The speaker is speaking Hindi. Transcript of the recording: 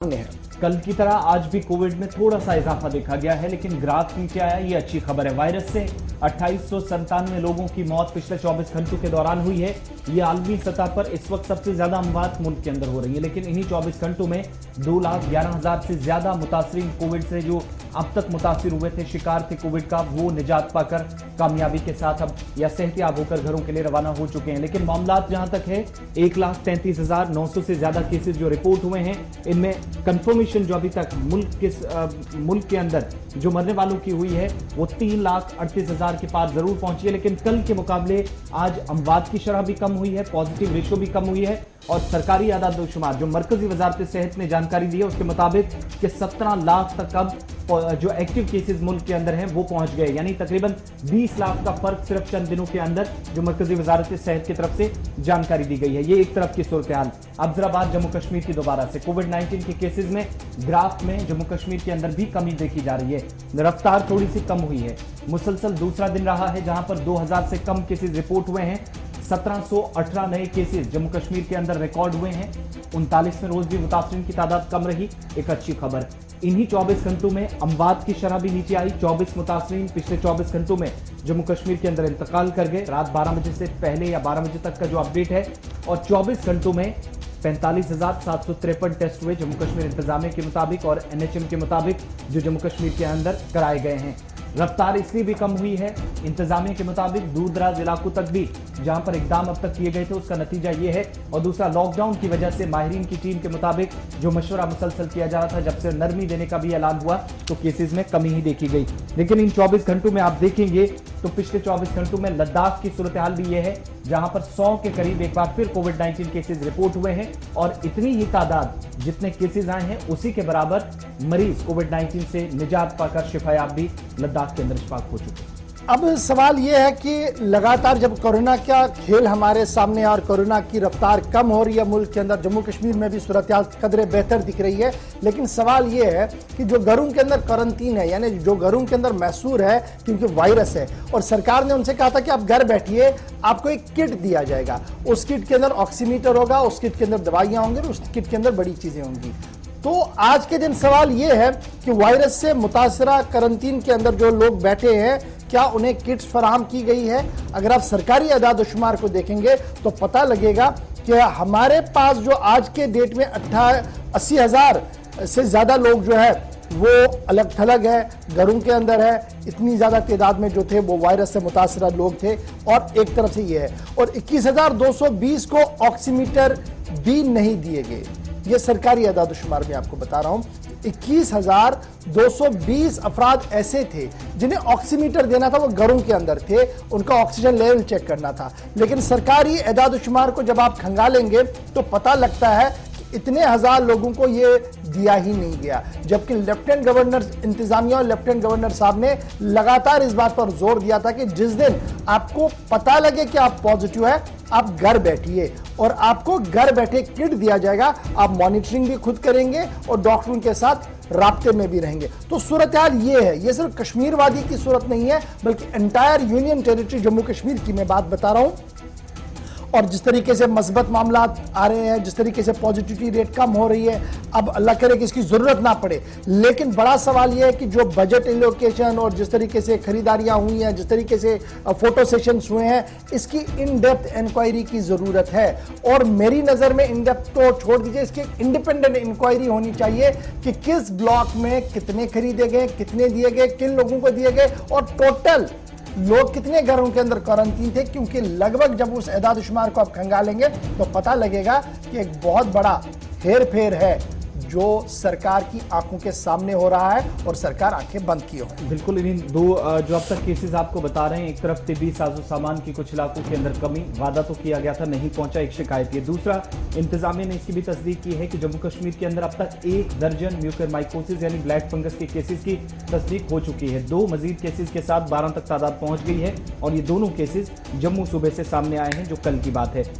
है। कल की तरह आज भी कोविड में थोड़ा सा इजाफा देखा गया है, लेकिन ग्राफ नीचे आया। ये अच्छी खबर है। वायरस से 2897 लोगों की मौत पिछले 24 घंटों के दौरान हुई है। ये आलमी सतह पर इस वक्त सबसे ज्यादा अमवात मुल्क के अंदर हो रही है, लेकिन इन्हीं 24 घंटों में 2,11,000 से ज्यादा मुतासरीन कोविड से जो अब तक मुतासिर हुए थे, शिकार थे कोविड का, वो निजात पाकर कामयाबी के साथ अब या सेहतियाब होकर घरों के लिए रवाना हो चुके हैं। लेकिन मामला जहां तक है 1,33,900 से ज्यादा केसेस जो रिपोर्ट हुए हैं, इनमें कंफर्मेशन जो अभी तक मुल्क के अंदर जो मरने वालों की हुई है वो 3,38,000 के पार जरूर पहुंची है। लेकिन कल के मुकाबले आज अमवात की शरह भी कम हुई है, पॉजिटिव रेशो भी कम हुई है। और सरकारी आदाद-ओ-शुमार जो मरकजी वजारत सेहत ने जानकारी दी है उसके मुताबिक कि 17 लाख तक अब जो एक्टिव केसेस मुल्क के अंदर हैं वो पहुंच गए, यानी तकरीबन 20 लाख का फर्क सिर्फ चंद दिनों के अंदर जो मरकजी वजारत सेहत की तरफ से जानकारी दी गई है। ये एक तरफ की सूरत हाल। अब जरा बात जम्मू कश्मीर की दोबारा से कोविड-19 के केसेस में ग्राफ में जम्मू कश्मीर के अंदर भी कमी देखी जा रही है। रफ्तार थोड़ी सी कम हुई है। मुसलसल दूसरा दिन रहा है जहां पर 2000 से कम केसेस रिपोर्ट हुए हैं। 1718 नए केसेस जम्मू कश्मीर के अंदर रिकॉर्ड हुए हैं। 39वें रोज भी मुतासरीन की तादाद कम रही, एक अच्छी खबर। इन्हीं 24 घंटों में अमवात की शरह भी नीचे आई। 24 मुतासरीन पिछले 24 घंटों में जम्मू कश्मीर के अंदर इंतकाल कर गए, रात 12 बजे से पहले या 12 बजे तक का जो अपडेट है। और 24 घंटों में 45,753 टेस्ट हुए जम्मू कश्मीर इंतजामिया के मुताबिक और NHM के मुताबिक जो जम्मू कश्मीर के अंदर कराए गए हैं। रफ्तार इसलिए भी कम हुई है इंतजामिया के मुताबिक दूर दराज इलाकों तक भी जहां पर इकदाम अब तक किए गए थे उसका नतीजा ये है। और दूसरा, लॉकडाउन की वजह से माहिरीन की टीम के मुताबिक जो मशवरा मुसलसल किया जा रहा था, जब से नरमी देने का भी ऐलान हुआ तो केसेस में कमी ही देखी गई। लेकिन इन 24 घंटों में आप देखेंगे तो पिछले 24 घंटों में लद्दाख की सूरत हाल भी यह है जहां पर 100 के करीब एक बार फिर कोविड-19 केसेस रिपोर्ट हुए हैं। और इतनी ही तादाद जितने केसेस आए हैं उसी के बराबर मरीज कोविड-19 से निजात पाकर शिफायाब भी लद्दाख के अंदर शिफाक हो चुके हैं। अब सवाल यह है कि लगातार जब कोरोना का खेल हमारे सामने और कोरोना की रफ्तार कम हो रही है मुल्क के अंदर, जम्मू कश्मीर में भी सूरत हाल कदरे बेहतर दिख रही है। लेकिन सवाल यह है कि जो घरों के अंदर क्वारंटीन है, यानी जो घरों के अंदर महसूर है क्योंकि वायरस है, और सरकार ने उनसे कहा था कि आप घर बैठिए, आपको एक किट दिया जाएगा। उस किट के अंदर ऑक्सीमीटर होगा, उस किट के अंदर दवाइयां होंगी, उस किट के अंदर बड़ी चीजें होंगी। तो आज के दिन सवाल यह है कि वायरस से मुतासरा क्वारंटीन के अंदर जो लोग बैठे हैं, क्या उन्हें किट्स फराहम की गई है? अगर आप सरकारी आदाद-ओ-शुमार को देखेंगे तो पता लगेगा कि हमारे पास जो आज के डेट में 80,000 से ज्यादा लोग जो है वो अलग थलग है, घरों के अंदर है। इतनी ज्यादा तादाद में जो थे वो वायरस से मुतासरा लोग थे। और एक तरफ से ये है, और 21,220 को ऑक्सीमीटर भी नहीं दिए गए। ये सरकारी आदाद-ओ-शुमार में आपको बता रहा हूं। 21,220 अफराद ऐसे थे जिन्हें ऑक्सीमीटर देना था, वो घरों के अंदर थे, उनका ऑक्सीजन लेवल चेक करना था। लेकिन सरकारी आदाद-ओ-शुमार को जब आप खंगालेंगे तो पता लगता है कि इतने हजार लोगों को ये दिया ही नहीं गया। जबकि लेफ्टिनेंट गवर्नर इंतजामिया और लेफ्टिनेंट गवर्नर साहब ने लगातार इस बात पर जोर दिया था कि जिस दिन आपको पता लगे कि आप पॉजिटिव है, आप घर बैठिए और आपको घर बैठे किट दिया जाएगा। आप मॉनिटरिंग भी खुद करेंगे और डॉक्टरों के साथ राब्ते में भी रहेंगे। तो सूरत हाल ये है। ये सिर्फ कश्मीर वादी की सूरत नहीं है, बल्कि entire union territory Jammu Kashmir की मैं बात बता रहा हूं। और जिस तरीके से मस्बत मामला आ रहे हैं, जिस तरीके से पॉजिटिविटी रेट कम हो रही है, अब अल्लाह करे कि इसकी जरूरत ना पड़े। लेकिन बड़ा सवाल यह है कि जो बजट एलोकेशन और जिस तरीके से खरीदारियां हुई हैं, जिस तरीके से फोटो सेशंस हुए हैं, इसकी इन डेप्थ इंक्वायरी की जरूरत है। और मेरी नजर में इन डेप्थ तो छोड़ दीजिए, इसकी इंडिपेंडेंट इंक्वायरी होनी चाहिए कि किस ब्लॉक में कितने खरीदे गए, कितने दिए गए, किन लोगों को दिए गए और टोटल लोग कितने घरों के अंदर क्वारंटीन थे। क्योंकि लगभग जब उस आदाद-ओ-शुमार को आप खंगालेंगे तो पता लगेगा कि एक बहुत बड़ा हेर फेर है जो सरकार की आंखों के सामने हो रहा है और सरकार आंखें बंद किए हुए। बिल्कुल, इन्हीं दो जो अब तक केसेस आपको बता रहे हैं, एक तरफ तिब्बी साजो सामान की कुछ इलाकों के अंदर कमी, वादा तो किया गया था, नहीं पहुंचा, एक शिकायत है। दूसरा, इंतजामिया ने इसकी भी तस्दीक की है कि जम्मू कश्मीर के अंदर अब तक 1 दर्जन म्यूकरमाइकोसिस यानी ब्लैक फंगस के केसेस की तस्दीक हो चुकी है। 2 मजीद केसेस के साथ 12 तक तादाद पहुंच गई है और ये दोनों केसेस जम्मू सूबे से सामने आए हैं, जो कल की बात है।